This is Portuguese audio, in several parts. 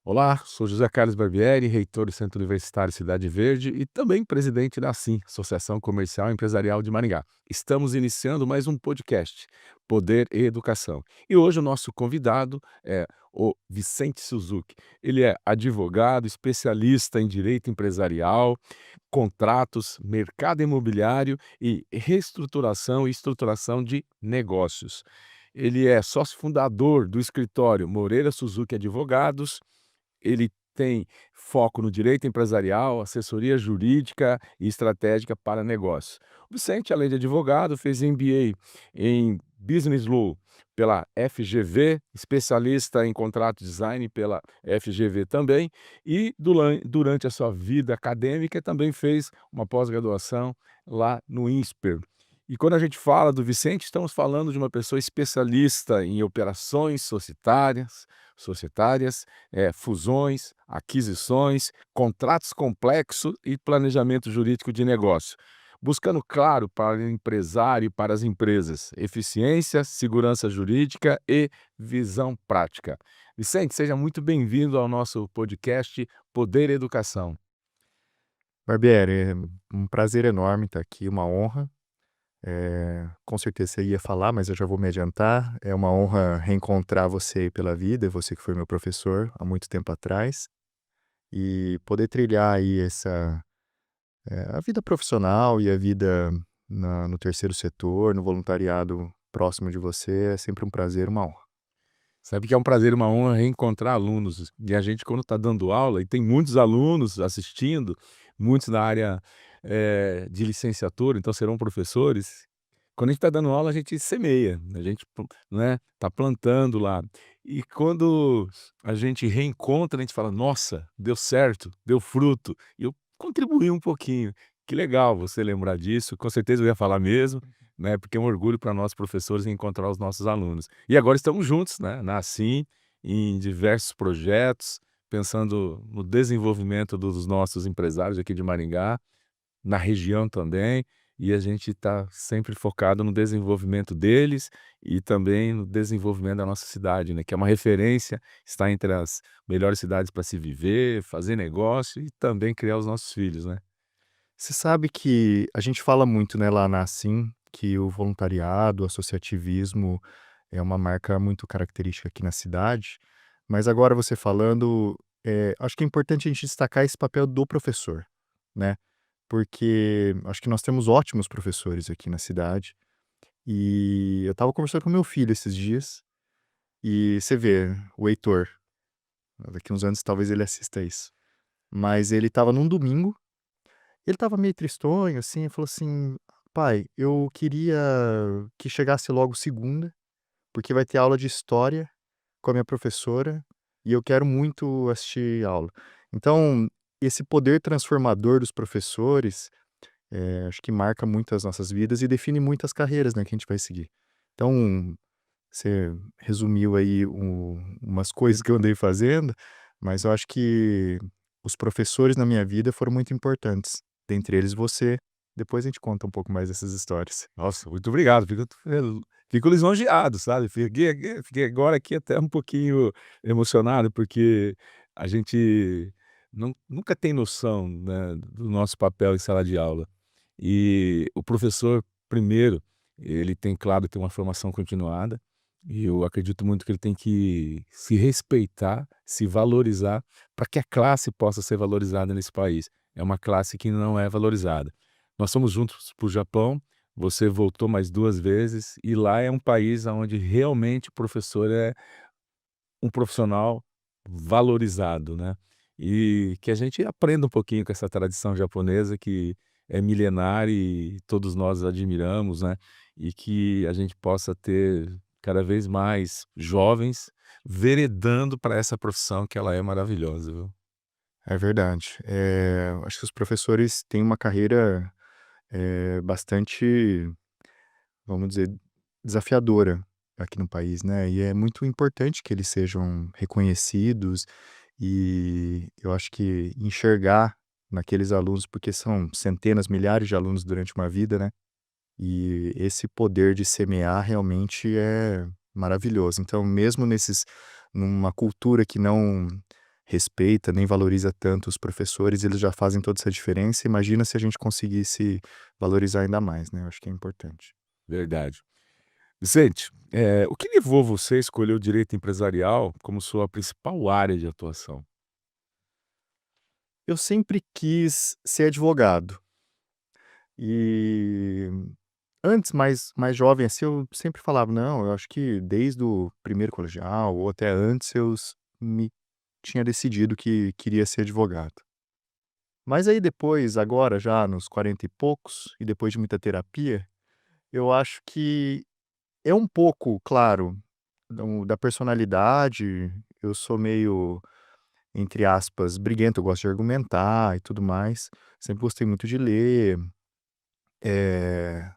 Olá, sou José Carlos Barbieri, reitor do Centro Universitário Cidade Verde e também presidente da ASSIM, Associação Comercial e Empresarial de Maringá. Estamos iniciando mais um podcast, Poder e Educação. E hoje o nosso convidado é o Vicente Suzuki. Ele é advogado, especialista em direito empresarial, contratos, mercado imobiliário e reestruturação e estruturação de negócios. Ele é sócio fundador do escritório Moreira Suzuki Advogados. Ele tem foco no direito empresarial, assessoria jurídica e estratégica para negócios. O Vicente, além de advogado, fez MBA em Business Law pela FGV, especialista em contrato design pela FGV também, e durante a sua vida acadêmica também fez uma pós-graduação lá no INSPER. E quando a gente fala do Vicente, estamos falando de uma pessoa especialista em operações societárias, fusões, aquisições, contratos complexos e planejamento jurídico de negócio, buscando, claro, para o empresário e para as empresas, eficiência, segurança jurídica e visão prática. Vicente, seja muito bem-vindo ao nosso podcast Poder e Educação. Barbieri, é um prazer enorme estar aqui, uma honra. Com certeza você ia falar, mas eu já vou me adiantar. É uma honra reencontrar você aí pela vida, você que foi meu professor há muito tempo atrás, e poder trilhar aí a vida profissional e a vida no terceiro setor, no voluntariado próximo de você, é sempre um prazer, uma honra. Sabe que é um prazer, uma honra reencontrar alunos. E a gente, quando está dando aula, e tem muitos alunos assistindo, muitos da área de licenciatura, então serão professores. Quando a gente está dando aula, a gente semeia, a gente, né, está plantando lá. E quando a gente reencontra, a gente fala: nossa, deu certo, deu fruto. E eu contribuí um pouquinho. Que legal você lembrar disso. Com certeza eu ia falar mesmo, né, porque é um orgulho para nós professores encontrar os nossos alunos. E agora estamos juntos, né, na ASSIM, em diversos projetos, pensando no desenvolvimento dos nossos empresários aqui de Maringá, na região também, e a gente está sempre focado no desenvolvimento deles e também no desenvolvimento da nossa cidade, né, que é uma referência, está entre as melhores cidades para se viver, fazer negócio e também criar os nossos filhos, né. Você sabe que a gente fala muito, né, lá na Assim, que o voluntariado, o associativismo é uma marca muito característica aqui na cidade, mas agora você falando, acho que é importante a gente destacar esse papel do professor, né, porque acho que nós temos ótimos professores aqui na cidade, e eu estava conversando com meu filho esses dias, e você vê, o Heitor, daqui uns anos talvez ele assista isso, mas ele estava num domingo. Ele estava meio tristonho, assim, e falou assim: "Pai, eu queria que chegasse logo segunda, porque vai ter aula de história com a minha professora, e eu quero muito assistir aula". Então, esse poder transformador dos professores, acho que marca muito as nossas vidas e define muitas carreiras, né, que a gente vai seguir. Então, você resumiu aí umas coisas que eu andei fazendo, mas eu acho que os professores na minha vida foram muito importantes, dentre eles você. Depois a gente conta um pouco mais dessas histórias. Nossa, muito obrigado, fico lisonjeado, sabe, fiquei agora aqui até um pouquinho emocionado, porque a gente nunca tem noção, né, do nosso papel em sala de aula. E o professor, primeiro, ele tem, claro, tem uma formação continuada, e eu acredito muito que ele tem que se respeitar, se valorizar, para que a classe possa ser valorizada nesse país. É uma classe que não é valorizada. Nós fomos juntos para o Japão, você voltou mais 2 vezes, e lá é um país onde realmente o professor é um profissional valorizado, né. E que a gente aprenda um pouquinho com essa tradição japonesa que é milenar e todos nós admiramos, né, e que a gente possa ter cada vez mais jovens veredando para essa profissão que ela é maravilhosa, viu. É verdade. Acho que os professores têm uma carreira, bastante, vamos dizer, desafiadora aqui no país, né, e é muito importante que eles sejam reconhecidos, e eu acho que enxergar naqueles alunos, porque são centenas, milhares de alunos durante uma vida, né? E esse poder de semear realmente é maravilhoso. Então, mesmo numa cultura que não respeita nem valoriza tanto os professores, eles já fazem toda essa diferença. Imagina se a gente conseguisse valorizar ainda mais, né? Eu acho que é importante. Verdade. Vicente, o que levou você a escolher o direito empresarial como sua principal área de atuação? Eu sempre quis ser advogado. E antes, mais jovem, assim, eu sempre falava: "Não, eu acho que desde o primeiro colegial ou até antes me tinha decidido que queria ser advogado". Mas aí depois, agora já nos 40 e poucos, e depois de muita terapia, eu acho que é um pouco, claro, da personalidade. Eu sou meio, entre aspas, "briguento", eu gosto de argumentar e tudo mais. Sempre gostei muito de ler.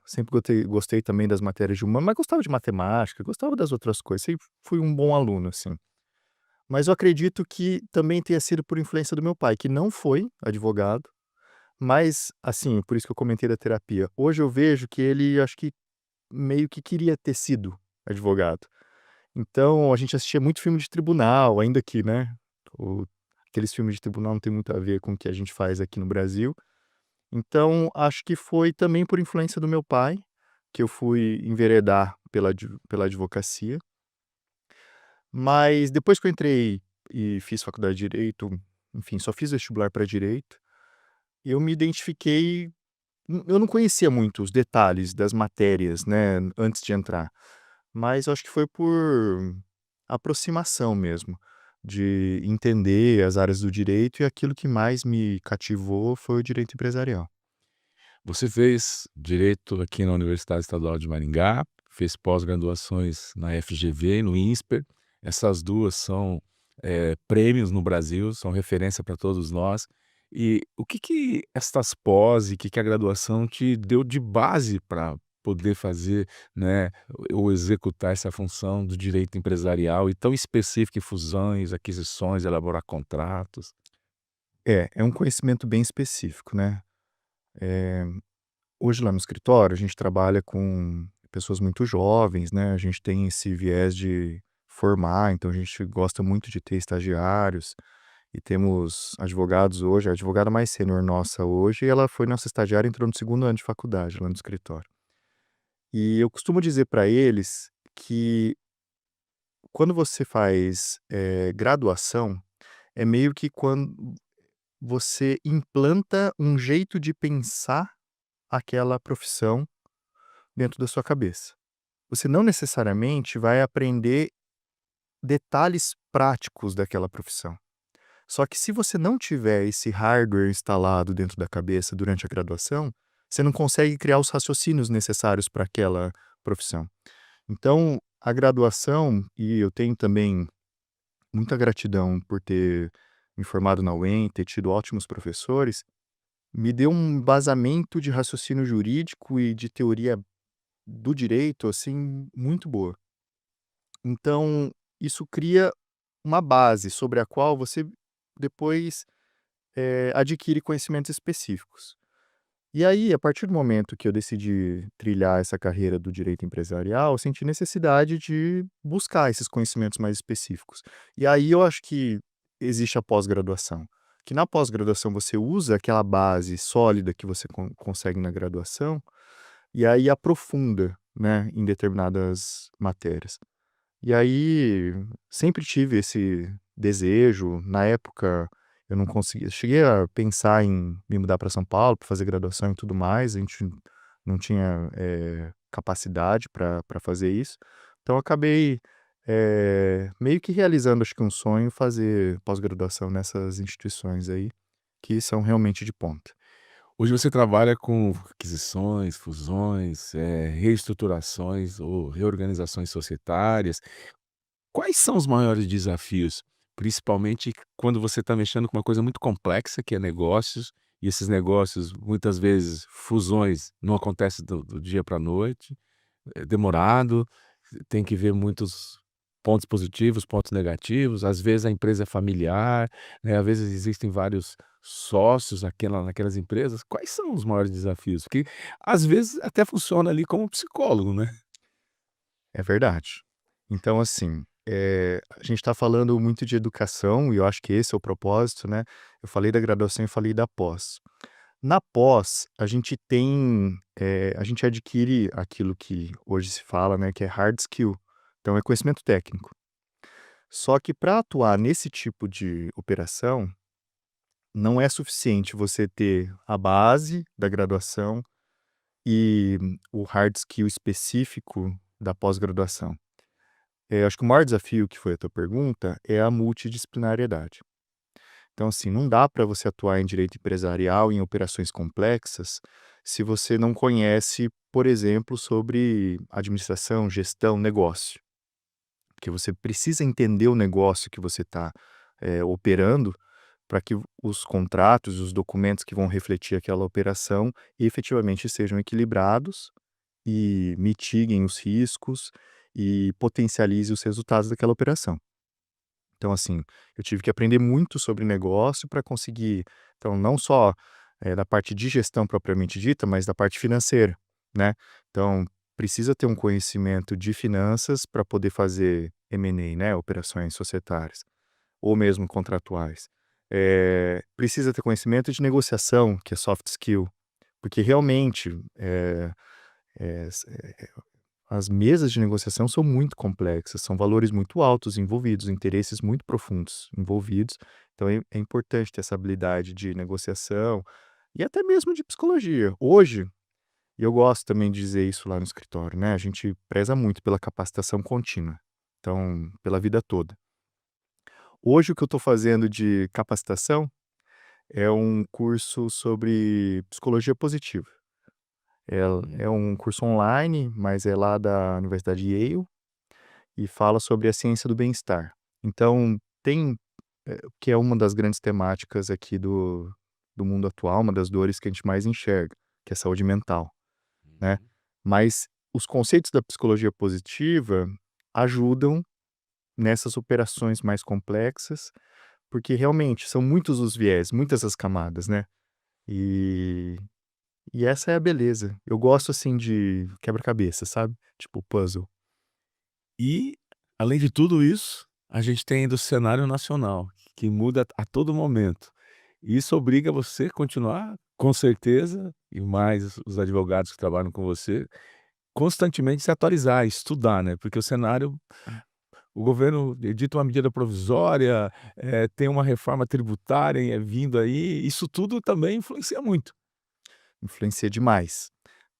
Sempre gostei também das matérias de humano, mas gostava de matemática, gostava das outras coisas, sempre fui um bom aluno, assim. Mas eu acredito que também tenha sido por influência do meu pai, que não foi advogado, mas, assim, por isso que eu comentei da terapia. Hoje eu vejo que ele, acho que meio que queria ter sido advogado. Então a gente assistia muito filme de tribunal, ainda que, né, o aqueles filmes de tribunal não tem muito a ver com o que a gente faz aqui no Brasil. Então, acho que foi também por influência do meu pai, que eu fui enveredar pela advocacia. Mas depois que eu entrei e fiz faculdade de direito, enfim, só fiz vestibular para direito, eu me identifiquei. Eu não conhecia muito os detalhes das matérias, né, antes de entrar, mas eu acho que foi por aproximação mesmo, de entender as áreas do direito, e aquilo que mais me cativou foi o direito empresarial. Você fez direito aqui na Universidade Estadual de Maringá, fez pós-graduações na FGV e no INSPER. Essas 2 são, prêmios no Brasil, são referência para todos nós. E o que estas pós e que a graduação te deu de base para poder fazer, né, ou executar essa função do direito empresarial e tão específica em fusões, aquisições, elaborar contratos? É um conhecimento bem específico, né. Eh, Hoje lá no escritório a gente trabalha com pessoas muito jovens, né, a gente tem esse viés de formar, então a gente gosta muito de ter estagiários, e temos advogados hoje. A advogada mais sênior nossa hoje, ela foi nossa estagiária, entrou no segundo ano de faculdade lá no escritório. E eu costumo dizer para eles que quando você faz, graduação, é meio que quando você implanta um jeito de pensar aquela profissão dentro da sua cabeça. Você não necessariamente vai aprender detalhes práticos daquela profissão. Só que se você não tiver esse hardware instalado dentro da cabeça durante a graduação, você não consegue criar os raciocínios necessários para aquela profissão. Então, a graduação, e eu tenho também muita gratidão por ter me formado na UEM, ter tido ótimos professores, me deu um embasamento de raciocínio jurídico e de teoria do direito, assim, muito boa. Então, isso cria uma base sobre a qual você depois, adquire conhecimentos específicos. E aí, a partir do momento que eu decidi trilhar essa carreira do direito empresarial, eu senti necessidade de buscar esses conhecimentos mais específicos. E aí eu acho que existe a pós-graduação, que na pós-graduação você usa aquela base sólida que você consegue na graduação, e aí aprofunda, né, em determinadas matérias. E aí, sempre tive esse desejo. Na época, eu não conseguia, cheguei a pensar em me mudar para São Paulo para fazer graduação e tudo mais. A gente não tinha, capacidade para fazer isso. Então eu acabei, meio que realizando, acho que um sonho, fazer pós-graduação nessas instituições aí, que são realmente de ponta. Hoje você trabalha com aquisições, fusões, reestruturações ou reorganizações societárias. Quais são os maiores desafios? Principalmente quando você está mexendo com uma coisa muito complexa, que é negócios, e esses negócios, muitas vezes, fusões não acontecem do dia para a noite, é demorado, tem que ver muitos pontos positivos, pontos negativos, às vezes a empresa é familiar, né, às vezes existem vários sócios naquelas empresas. Quais são os maiores desafios? Porque às vezes até funciona ali como psicólogo, né. É verdade. Então, assim, a gente está falando muito de educação e eu acho que esse é o propósito, né. Eu falei da graduação e falei da pós. Na pós, a gente tem, a gente adquire aquilo que hoje se fala, né, que é hard skill, então é conhecimento técnico. Só que para atuar nesse tipo de operação, não é suficiente você ter a base da graduação e o hard skill específico da pós-graduação. Acho que o maior desafio, que foi a tua pergunta, é a multidisciplinariedade. Então, assim, não dá para você atuar em direito empresarial, em operações complexas, se você não conhece, por exemplo, sobre administração, gestão, negócio. Porque você precisa entender o negócio que você está operando para que os contratos, os documentos que vão refletir aquela operação efetivamente sejam equilibrados e mitiguem os riscos e potencialize os resultados daquela operação. Então, assim, eu tive que aprender muito sobre negócio para conseguir, então, não só da parte de gestão propriamente dita, mas da parte financeira, né? Então, precisa ter um conhecimento de finanças para poder fazer M&A, né? Operações societárias, ou mesmo contratuais. Precisa ter conhecimento de negociação, que é soft skill, porque realmente eh, as mesas de negociação são muito complexas, são valores muito altos envolvidos, interesses muito profundos envolvidos, então é importante ter essa habilidade de negociação e até mesmo de psicologia. Hoje, e eu gosto também de dizer isso lá no escritório, né, a gente preza muito pela capacitação contínua, então pela vida toda. Hoje o que eu estou fazendo de capacitação é um curso sobre psicologia positiva. É um curso online, mas é lá da Universidade Yale e fala sobre a ciência do bem-estar. Então tem, que é uma das grandes temáticas aqui do mundo atual, uma das dores que a gente mais enxerga, que é a saúde mental, né. Uhum. Mas os conceitos da psicologia positiva ajudam nessas operações mais complexas, porque realmente são muitos os viés, muitas as camadas, né. E e essa é a beleza. Eu gosto, assim, de quebra-cabeça, sabe, tipo puzzle. E, além de tudo isso, a gente tem ainda o cenário nacional, que muda a todo momento. E isso obriga você a continuar, com certeza, e mais os advogados que trabalham com você, constantemente se atualizar, estudar, né, porque o governo edita uma medida provisória, tem uma reforma tributária vindo aí, isso tudo também influencia muito. Influencia demais.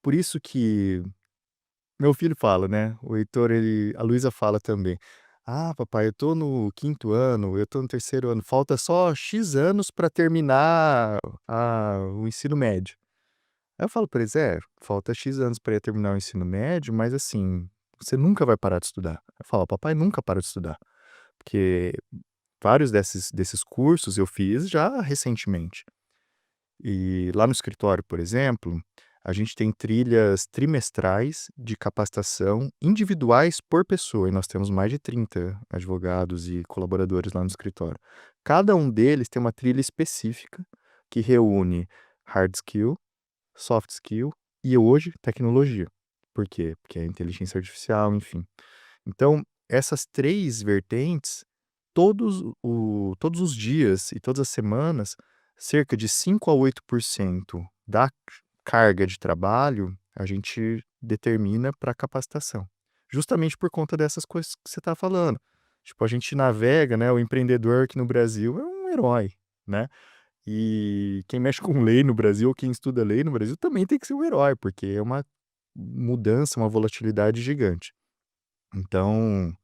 Por isso que meu filho fala, né, o Heitor, a Luísa fala também: "Ah, papai, eu tô no quinto ano, eu tô no terceiro ano, falta só X anos para terminar o ensino médio". Aí eu falo para eles: "É, falta X anos para terminar o ensino médio, mas assim, você nunca vai parar de estudar". Eu falo: "Papai nunca para de estudar", porque vários desses cursos eu fiz já recentemente. E lá no escritório, por exemplo, a gente tem trilhas trimestrais de capacitação individuais por pessoa, e nós temos mais de 30 advogados e colaboradores lá no escritório. Cada um deles tem uma trilha específica que reúne hard skill, soft skill e hoje tecnologia. Por quê? Porque é inteligência artificial, enfim. Então, essas 3 vertentes, todos os dias e todas as semanas, cerca de 5 a 8% da carga de trabalho, a gente determina para capacitação. Justamente por conta dessas coisas que você está falando. Tipo, a gente navega, né, o empreendedor aqui no Brasil é um herói, né. E quem mexe com lei no Brasil ou quem estuda lei no Brasil também tem que ser um herói, porque é uma mudança, uma volatilidade gigante. Então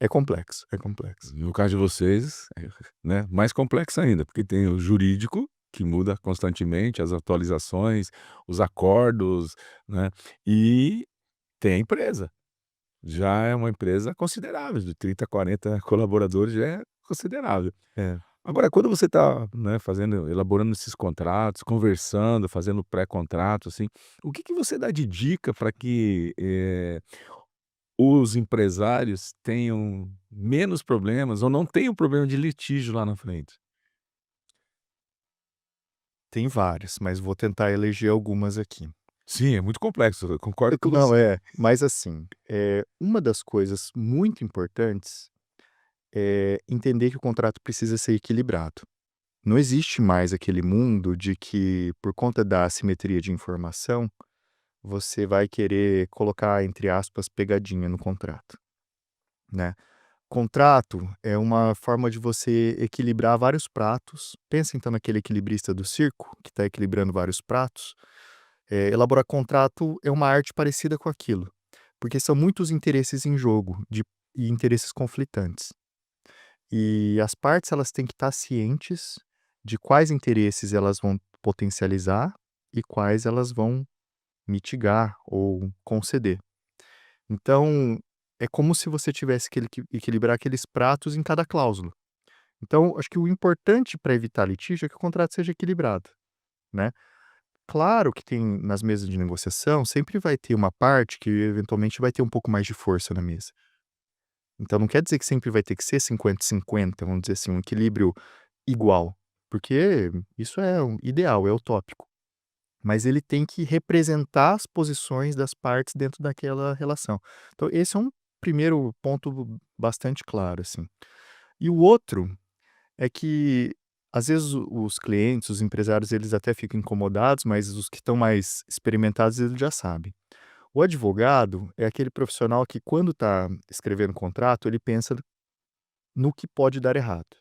é complexo, é complexo. No caso de vocês, né, mais complexo ainda, porque tem o jurídico, que muda constantemente, as atualizações, os acordos, né, e tem a empresa. Já é uma empresa considerável, de 30, 40 colaboradores, já é considerável. É. Agora, quando você está, né, elaborando esses contratos, conversando, fazendo pré-contrato, assim, o que que você dá de dica para que, os empresários tenham menos problemas ou não tenham problema de litígio lá na frente? Tem várias, mas vou tentar eleger algumas aqui. Sim, é muito complexo, eu concordo com Não, você. mas assim, uma das coisas muito importantes é entender que o contrato precisa ser equilibrado. Não existe mais aquele mundo de que, por conta da assimetria de informação, você vai querer colocar, entre aspas, "pegadinha" no contrato, né. Contrato é uma forma de você equilibrar vários pratos. Pensa então naquele equilibrista do circo, que está equilibrando vários pratos. Elaborar contrato é uma arte parecida com aquilo, porque são muitos interesses em jogo, e interesses conflitantes. E as partes elas têm que estar cientes de quais interesses elas vão potencializar e quais elas vão mitigar ou conceder. Então, é como se você tivesse que equilibrar aqueles pratos em cada cláusula. Então, acho que o importante para evitar litígio é que o contrato seja equilibrado, né. Claro que tem nas mesas de negociação, sempre vai ter uma parte que eventualmente vai ter um pouco mais de força na mesa. Então não quer dizer que sempre vai ter que ser 50-50, vamos dizer assim, um equilíbrio igual, porque isso é um ideal, é utópico. Mas ele tem que representar as posições das partes dentro daquela relação. Então esse é um primeiro ponto bastante claro, assim. E o outro é que, às vezes, os clientes, os empresários, eles até ficam incomodados, mas os que estão mais experimentados, eles já sabem. O advogado é aquele profissional que, quando está escrevendo contrato, ele pensa no que pode dar errado.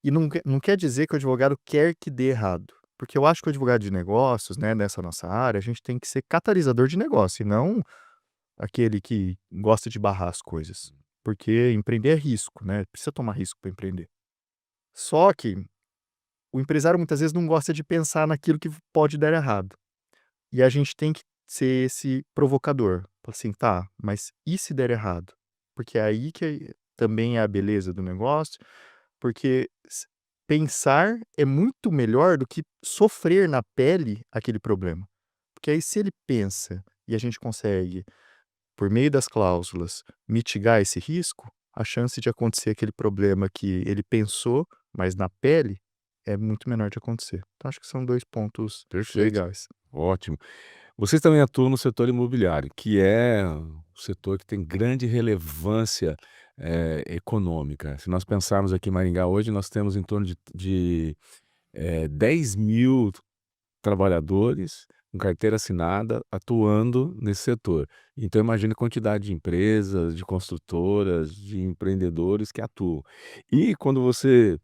E não quer dizer que o advogado quer que dê errado, porque eu acho que o advogado de negócios, né, nessa nossa área, a gente tem que ser catalisador de negócio e não aquele que gosta de barrar as coisas, porque empreender é risco, né, precisa tomar risco para empreender. Só que o empresário muitas vezes não gosta de pensar naquilo que pode dar errado, e a gente tem que ser esse provocador, fala assim: "Tá, mas e se der errado?" Porque é aí que também é a beleza do negócio. Porque pensar é muito melhor do que sofrer na pele aquele problema. Porque aí, se ele pensa e a gente consegue, por meio das cláusulas, mitigar esse risco, a chance de acontecer aquele problema que ele pensou, mas na pele, é muito menor de acontecer. Então acho que são 2 pontos Perfeito, legais. ótimo. Vocês também atuam no setor imobiliário, que é um setor que tem grande relevância, econômica. Se nós pensarmos aqui em Maringá hoje, nós temos em torno de 10.000 trabalhadores com carteira assinada atuando nesse setor. Então imagine a quantidade de empresas, de construtoras, de empreendedores que atuam. E quando vocês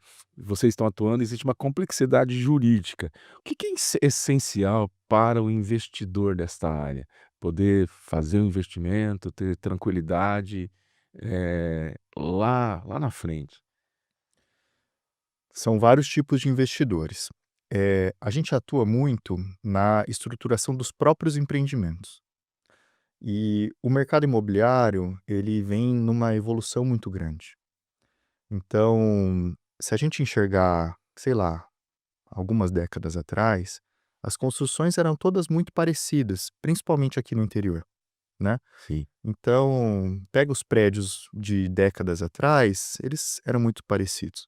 estão atuando, existe uma complexidade jurídica. O que é essencial para o investidor desta área? Poder fazer um investimento, ter tranquilidade, lá na frente. São vários tipos de investidores. A gente atua muito na estruturação dos próprios empreendimentos. E o mercado imobiliário, ele vem numa evolução muito grande. Então, se a gente enxergar, sei lá, algumas décadas atrás, as construções eram todas muito parecidas, principalmente aqui no interior, né? Sim. Então, pega os prédios de décadas atrás, eles eram muito parecidos.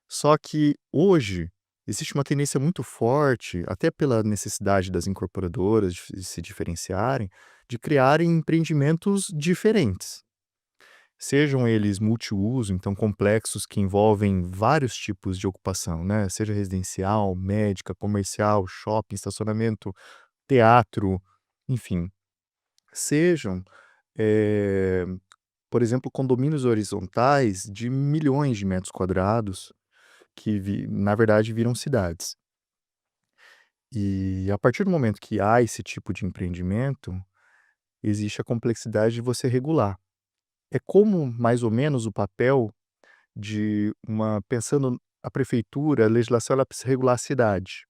Só que hoje existe uma tendência muito forte, até pela necessidade das incorporadoras de se diferenciarem, de criarem empreendimentos diferentes. Sejam eles multiuso, então complexos que envolvem vários tipos de ocupação, né? Seja residencial, médica, comercial, shopping, estacionamento, teatro, enfim. Sejam, eh, por exemplo, condomínios horizontais de milhões de metros quadrados, que na verdade viram cidades. E a partir do momento que há esse tipo de empreendimento, existe a complexidade de você regular. É como mais ou menos o papel de uma pensando a prefeitura, a legislação ela precisa regular a cidade.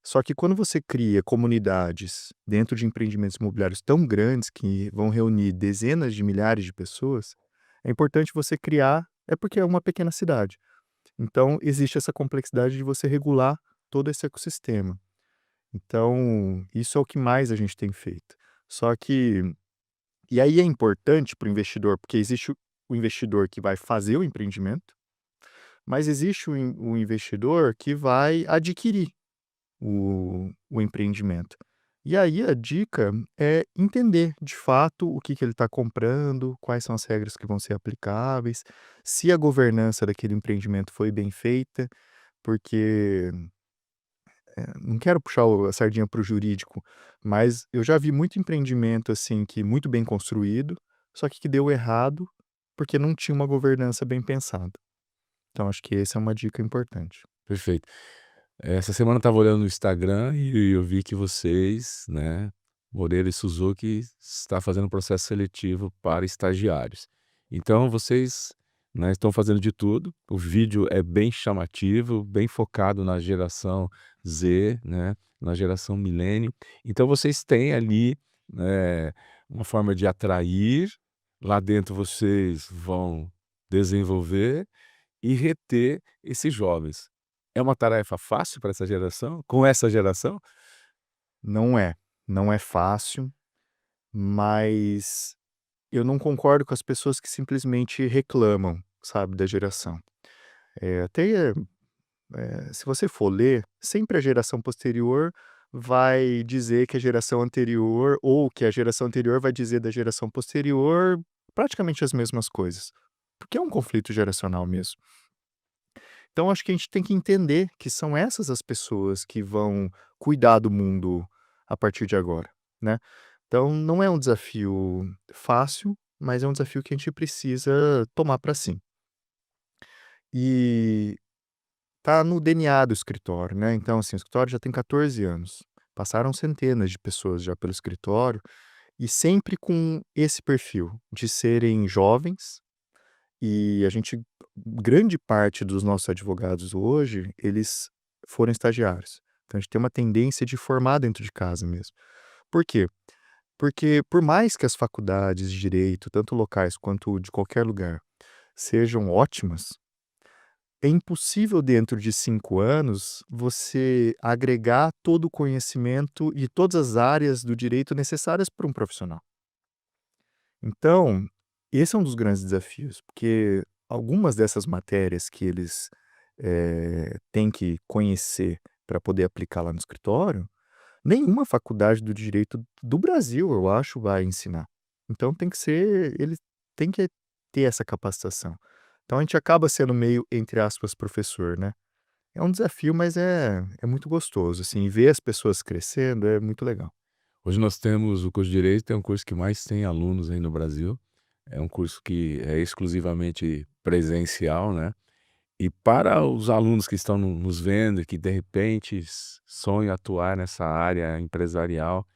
Só que quando você cria comunidades dentro de empreendimentos imobiliários tão grandes que vão reunir dezenas de milhares de pessoas, é importante você criar porque é uma pequena cidade. Então existe essa complexidade de você regular todo esse ecossistema. Então, isso é o que mais a gente tem feito. Só que E aí é importante para o investidor, porque existe o investidor que vai fazer o empreendimento, mas existe o investidor que vai adquirir o empreendimento. E aí a dica é entender, de fato, o que que ele está comprando, quais são as regras que vão ser aplicáveis, se a governança daquele empreendimento foi bem feita, porque, não quero puxar a sardinha para o jurídico, mas eu já vi muito empreendimento, assim, que muito bem construído, só que deu errado, porque não tinha uma governança bem pensada. Então acho que essa é uma dica importante. Perfeito. Essa semana eu estava olhando no Instagram e eu vi que vocês, né, Moreira e Suzuki está fazendo um processo seletivo para estagiários. Então vocês, né, estão fazendo de tudo. O vídeo é bem chamativo, bem focado na geração Z, né, na geração milênio. Então vocês têm ali, uma forma de atrair, lá dentro vocês vão desenvolver e reter esses jovens. É uma tarefa fácil para essa geração? Com essa geração? Não é, não é fácil, mas eu não concordo com as pessoas que simplesmente reclamam, sabe, da geração. Até, se você for ler, sempre a geração posterior vai dizer que a geração anterior ou que a geração anterior vai dizer da geração posterior praticamente as mesmas coisas, porque é um conflito geracional mesmo. Então acho que a gente tem que entender que são essas as pessoas que vão cuidar do mundo a partir de agora, né. Então não é um desafio fácil, mas é um desafio que a gente precisa tomar para si. E tá no DNA do escritório, né, então, assim, o escritório já tem 14 anos, passaram centenas de pessoas já pelo escritório, e sempre com esse perfil de serem jovens, e a gente grande parte dos nossos advogados hoje, eles foram estagiários. Então a gente tem uma tendência de formar dentro de casa mesmo. Por quê? Porque por mais que as faculdades de direito, tanto locais quanto de qualquer lugar, sejam ótimas, é impossível dentro de 5 anos você agregar todo o conhecimento e todas as áreas do direito necessárias para um profissional. Então, esse é um dos grandes desafios, porque algumas dessas matérias que eles, têm que conhecer para poder aplicar lá no escritório, nenhuma faculdade do direito do Brasil, eu acho, vai ensinar. Então tem que ser ele tem que ter essa capacitação. Então a gente acaba sendo meio, entre aspas, "professor", né. É um desafio, mas é muito gostoso, assim, ver as pessoas crescendo é muito legal. Hoje nós temos o curso de Direito, é um curso que mais tem alunos aí no Brasil. É um curso que é exclusivamente presencial, né. E para os alunos que estão nos vendo e que de repente sonham atuar nessa área empresarial,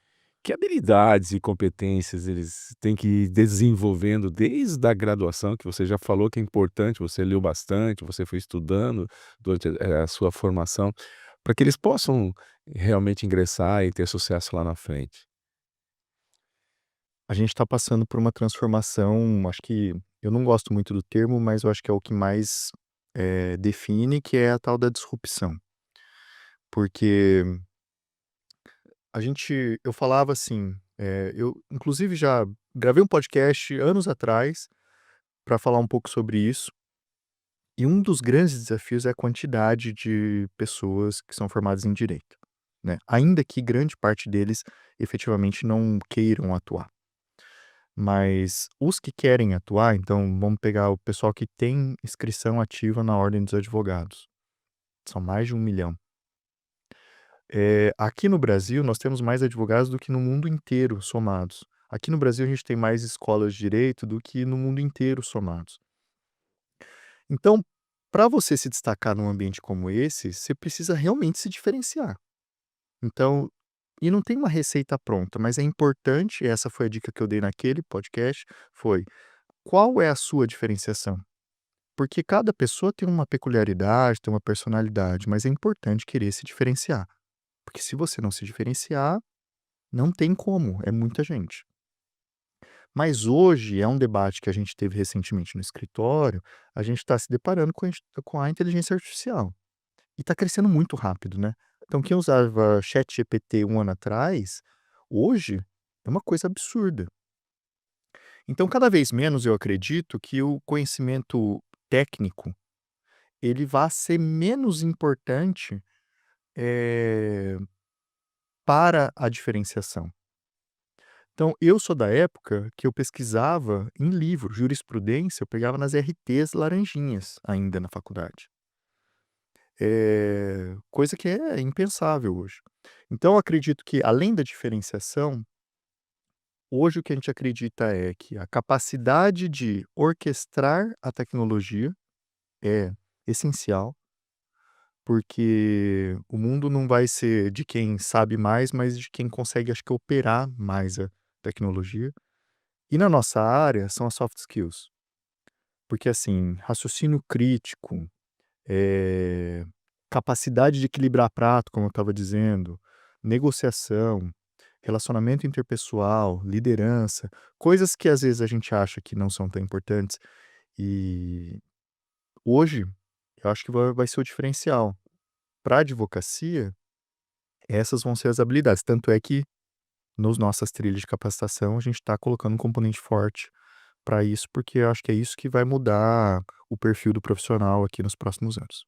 que habilidades e competências eles têm que ir desenvolvendo desde a graduação, que você já falou que é importante, você leu bastante, você foi estudando durante, a sua formação, para que eles possam realmente ingressar e ter sucesso lá na frente. A gente está passando por uma transformação, acho que eu não gosto muito do termo, mas eu acho que é o que mais, define, que é a tal da disrupção. Porque eu falava assim, eu inclusive já gravei um podcast anos atrás para falar um pouco sobre isso, e um dos grandes desafios é a quantidade de pessoas que são formadas em direito, né, ainda que grande parte deles efetivamente não queiram atuar. Mas os que querem atuar, então vamos pegar o pessoal que tem inscrição ativa na Ordem dos Advogados, são mais de 1 milhão. Aqui no Brasil nós temos mais advogados do que no mundo inteiro somados. Aqui no Brasil a gente tem mais escolas de direito do que no mundo inteiro somados. Então, para você se destacar num ambiente como esse, você precisa realmente se diferenciar. Então, e não tem uma receita pronta, mas é importante, essa foi a dica que eu dei naquele podcast, foi: qual é a sua diferenciação? Porque cada pessoa tem uma peculiaridade, tem uma personalidade, mas é importante querer se diferenciar. Porque se você não se diferenciar, não tem como, é muita gente. Mas hoje é um debate que a gente teve recentemente no escritório, a gente está se deparando com a inteligência artificial. E está crescendo muito rápido, né. Então quem usava ChatGPT 1 ano atrás, hoje é uma coisa absurda. Então, cada vez menos eu acredito que o conhecimento técnico, ele vá ser menos importante, eh, para a diferenciação. Então, eu sou da época que eu pesquisava em livro, jurisprudência, eu pegava nas RTs laranjinhas ainda na faculdade. Coisa que é impensável hoje. Então, eu acredito que além da diferenciação, hoje o que a gente acredita é que a capacidade de orquestrar a tecnologia é essencial, porque o mundo não vai ser de quem sabe mais, mas de quem consegue, acho que, operar mais a tecnologia. E na nossa área são as soft skills, porque assim, raciocínio crítico, eh, capacidade de equilibrar prato, como eu estava dizendo, negociação, relacionamento interpessoal, liderança, coisas que às vezes a gente acha que não são tão importantes e hoje eu acho que vai ser o diferencial. Para a advocacia, essas vão ser as habilidades, tanto é que nos nossas trilhas de capacitação a gente está colocando um componente forte para isso, porque eu acho que é isso que vai mudar o perfil do profissional aqui nos próximos anos.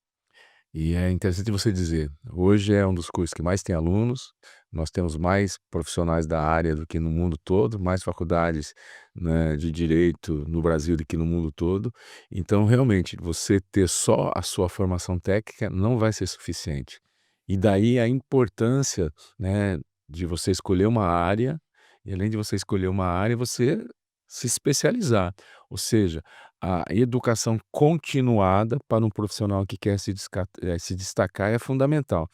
E é interessante você dizer, hoje é um dos cursos que mais tem alunos, nós temos mais profissionais da área do que no mundo todo, mais faculdades, né, de direito no Brasil do que no mundo todo. Então, realmente, você ter só a sua formação técnica não vai ser suficiente. E daí a importância, né, de você escolher uma área, e além de você escolher uma área, você se especializar. Ou seja, a educação continuada para um profissional que quer se destacar é fundamental.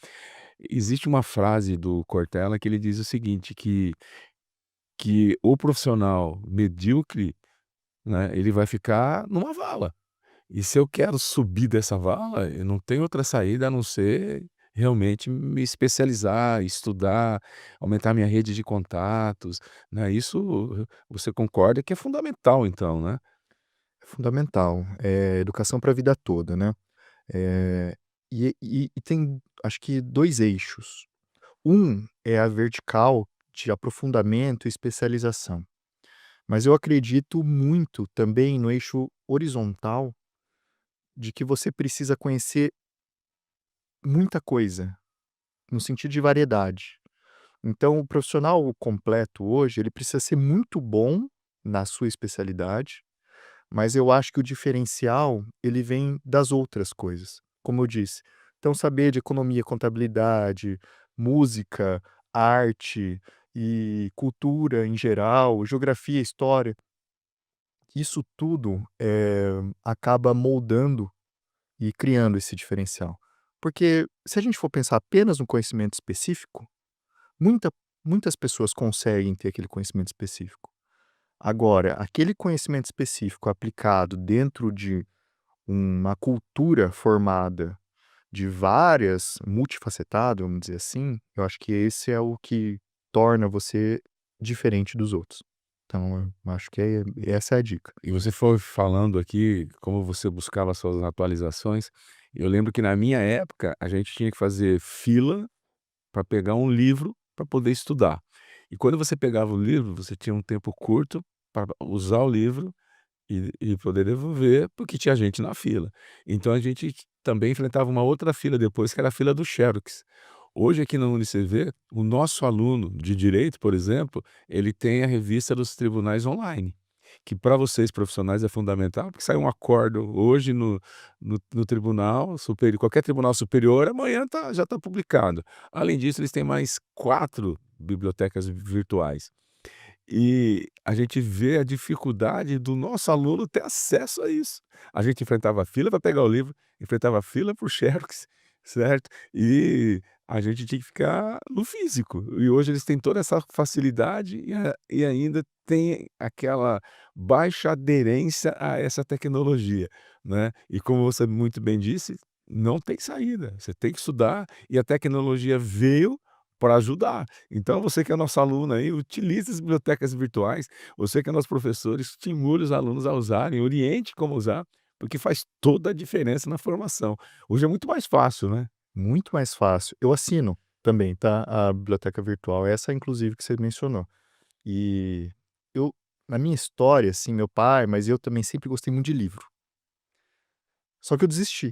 Existe uma frase do Cortella que ele diz o seguinte, que o profissional medíocre, né, ele vai ficar numa vala. E se eu quero subir dessa vala, eu não tenho outra saída a não ser realmente me especializar, estudar, aumentar minha rede de contatos, né, isso você concorda que é fundamental então, né? É fundamental, educação para a vida toda, né. Eh, e tem acho que 2 eixos. Um é a vertical de aprofundamento e especialização, mas eu acredito muito também no eixo horizontal de que você precisa conhecer muita coisa, no sentido de variedade. Então o profissional completo hoje, ele precisa ser muito bom na sua especialidade, mas eu acho que o diferencial, ele vem das outras coisas, como eu disse. Então saber de economia, contabilidade, música, arte e cultura em geral, geografia, história, isso tudo, acaba moldando e criando esse diferencial. Porque se a gente for pensar apenas no conhecimento específico, muita muitas pessoas conseguem ter aquele conhecimento específico. Agora, aquele conhecimento específico aplicado dentro de uma cultura formada de várias multifacetado, vamos dizer assim, eu acho que esse é o que torna você diferente dos outros. Então eu acho que essa é a dica. E você foi falando aqui como você buscava suas atualizações. Eu lembro que na minha época a gente tinha que fazer fila para pegar um livro para poder estudar. E quando você pegava o livro, você tinha um tempo curto para usar o livro e poder devolver, porque tinha gente na fila. Então a gente também enfrentava uma outra fila depois, que era a fila do xerox. Hoje aqui na UniCV, o nosso aluno de direito, por exemplo, ele tem a revista dos tribunais online, que para vocês profissionais é fundamental, porque sai um acordo hoje no tribunal superior, qualquer tribunal superior, amanhã já está publicado. Além disso, eles têm mais 4 bibliotecas virtuais. E a gente vê a dificuldade do nosso aluno ter acesso a isso. A gente enfrentava fila para pegar o livro, enfrentava fila para o xerox, certo? E a gente tinha que ficar no físico. E hoje eles têm toda essa facilidade e ainda tem aquela baixa aderência a essa tecnologia, né? E como você muito bem disse, não tem saída. Você tem que estudar e a tecnologia veio para ajudar. Então, você que é nosso aluno aí, utilize as bibliotecas virtuais. Você que é nosso professor, estimule os alunos a usarem, oriente como usar, porque faz toda a diferença na formação. Hoje é muito mais fácil, né? Muito mais fácil. Eu assino também, tá, a biblioteca virtual, essa inclusive que você mencionou. E eu na minha história, assim, meu pai, mas eu também sempre gostei muito de livro. Só que eu desisti.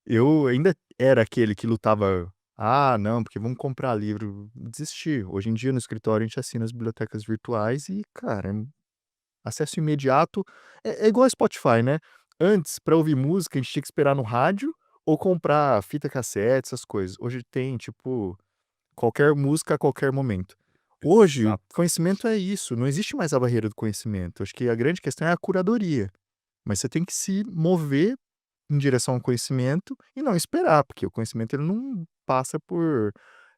Eu ainda era aquele que lutava: "Ah, não, porque vamos comprar livro", desisti. Hoje em dia no escritório a gente assina as bibliotecas virtuais e, cara, acesso imediato. É igual a Spotify, né. Antes, pra ouvir música, a gente tinha que esperar no rádio ou comprar fita cassete, essas coisas. Hoje tem, tipo, qualquer música a qualquer momento. Hoje, o Exato. conhecimento é isso, não existe mais a barreira do conhecimento. Acho que a grande questão é a curadoria, mas você tem que se mover em direção ao conhecimento e não esperar, porque o conhecimento ele não passa por,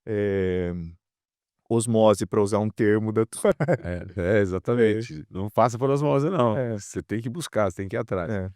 eh, osmose, para usar um termo da tua é, Exatamente. Não passa por osmose não. é, Você tem que buscar, você tem que ir atrás. é.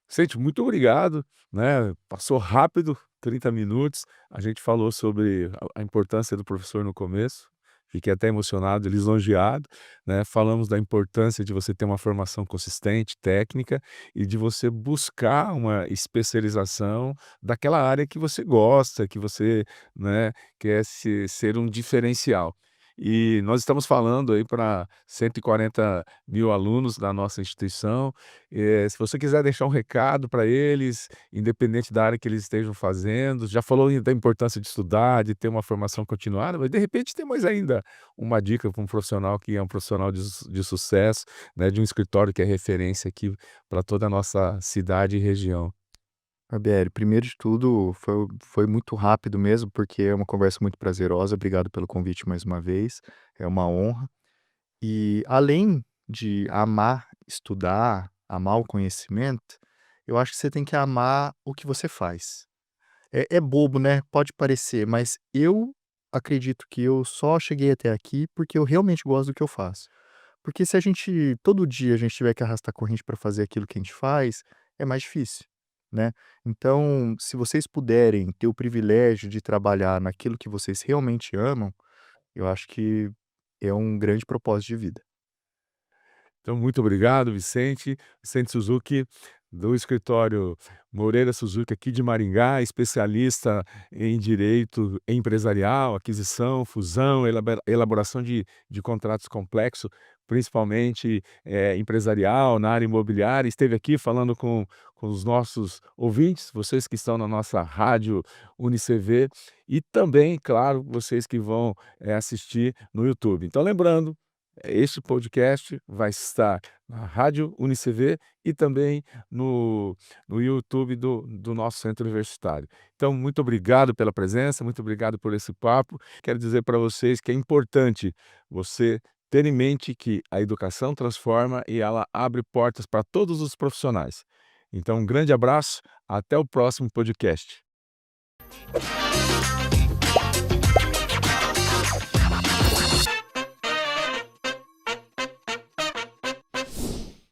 Vicente, muito obrigado, né, passou rápido, 30 minutos, a gente falou sobre a importância do professor no começo, fiquei até emocionado e lisonjeado, né, falamos da importância de você ter uma formação consistente, técnica, e de você buscar uma especialização daquela área que você gosta, que você, né, quer ser um diferencial. E nós estamos falando aí para 140.000 alunos da nossa instituição, se você quiser deixar um recado para eles, independente da área que eles estejam fazendo, já falou da importância de estudar, de ter uma formação continuada, mas de repente tem mais ainda uma dica para um profissional que é um profissional de sucesso, né, de um escritório que é referência aqui para toda a nossa cidade e região. Barbieri, primeiro de tudo, foi muito rápido mesmo, porque é uma conversa muito prazerosa. Obrigado pelo convite mais uma vez, é uma honra. E além de amar estudar, amar o conhecimento, eu acho que você tem que amar o que você faz. É bobo, né, pode parecer, mas eu acredito que eu só cheguei até aqui porque eu realmente gosto do que eu faço. Porque se a gente todo dia a gente tiver que arrastar corrente para fazer aquilo que a gente faz, é mais difícil, né. Então, se vocês puderem ter o privilégio de trabalhar naquilo que vocês realmente amam, eu acho que é um grande propósito de vida. Então, muito obrigado, Vicente. Vicente Suzuki, do escritório Moreira Suzuki, aqui de Maringá, especialista em direito empresarial, aquisição, fusão, elaboração de contratos complexos, principalmente empresarial, na área imobiliária. Esteve aqui falando com os nossos ouvintes, vocês que estão na nossa rádio UniCV, e também, claro, vocês que vão assistir no YouTube. Então, lembrando, este podcast vai estar na Rádio UniCV e também no YouTube do nosso centro universitário. Então, muito obrigado pela presença, muito obrigado por esse papo. Quero dizer para vocês que é importante você ter em mente que a educação transforma e ela abre portas para todos os profissionais. Então, um grande abraço, até o próximo podcast.